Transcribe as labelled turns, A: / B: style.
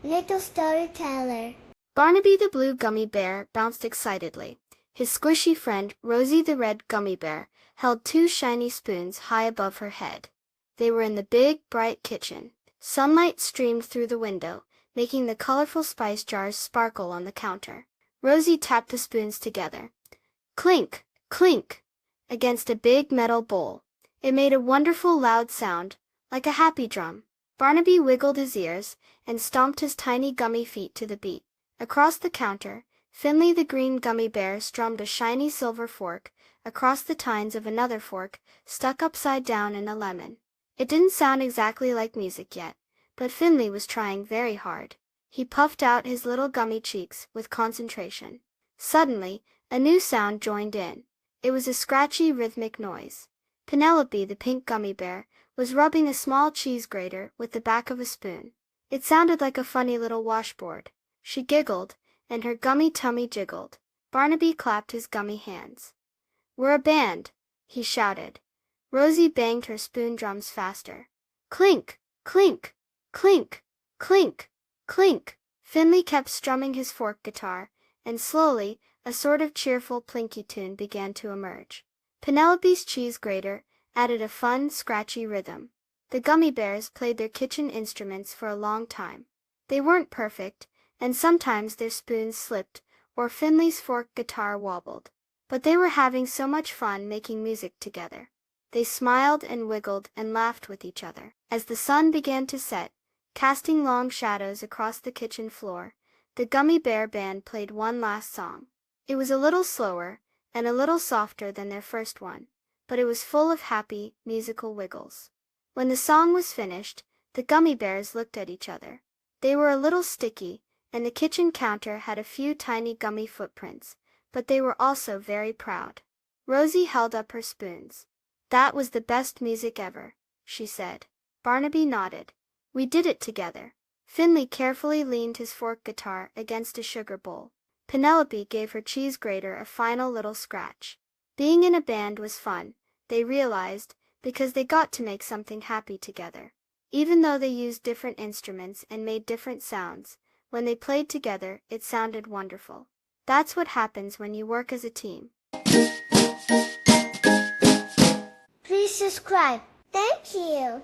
A: Little storyteller.
B: Barnaby the blue gummy bear bounced excitedly. His squishy friend, Rosie the red gummy bear, held two shiny spoons high above her head. They were in the big, bright kitchen. Sunlight streamed through the window, making the colorful spice jars sparkle on the counter. Rosie tapped the spoons together. Clink, clink, against a big metal bowl. It made a wonderful loud sound, like a happy drum. Barnaby wiggled his ears and stomped his tiny gummy feet to the beat. Across the counter, Finley the green gummy bear strummed a shiny silver fork across the tines of another fork stuck upside down in a lemon. It didn't sound exactly like music yet, but Finley was trying very hard. He puffed out his little gummy cheeks with concentration. Suddenly, a new sound joined in. It was a scratchy rhythmic noise. Penelope the pink gummy bear was rubbing a small cheese grater with the back of a spoon. It sounded like a funny little washboard. She giggled, and her gummy tummy jiggled. Barnaby clapped his gummy hands. "We're a band," he shouted. Rosie banged her spoon drums faster. Clink, clink, clink, clink, clink. Finley kept strumming his fork guitar, and slowly, a sort of cheerful plinky tune began to emerge. Penelope's cheese grater added a fun, scratchy rhythm. The gummy bears played their kitchen instruments for a long time. They weren't perfect, and sometimes their spoons slipped, or Finley's fork guitar wobbled. But they were having so much fun making music together. They smiled and wiggled and laughed with each other. As the sun began to set, casting long shadows across the kitchen floor, the Gummy Bear Band played one last song. It was a little slower and a little softer than their first one, but it was full of happy, musical wiggles. When the song was finished, the gummy bears looked at each other. They were a little sticky, and the kitchen counter had a few tiny gummy footprints, but they were also very proud. Rosie held up her spoons. "That was the best music ever," she said. Barnaby nodded. "We did it together." Finley carefully leaned his fork guitar against a sugar bowl. Penelope gave her cheese grater a final little scratch. Being in a band was fun, they realized, because they got to make something happy together. Even though they used different instruments and made different sounds, when they played together, it sounded wonderful. That's what happens when you work as a team.
A: Please subscribe. Thank you.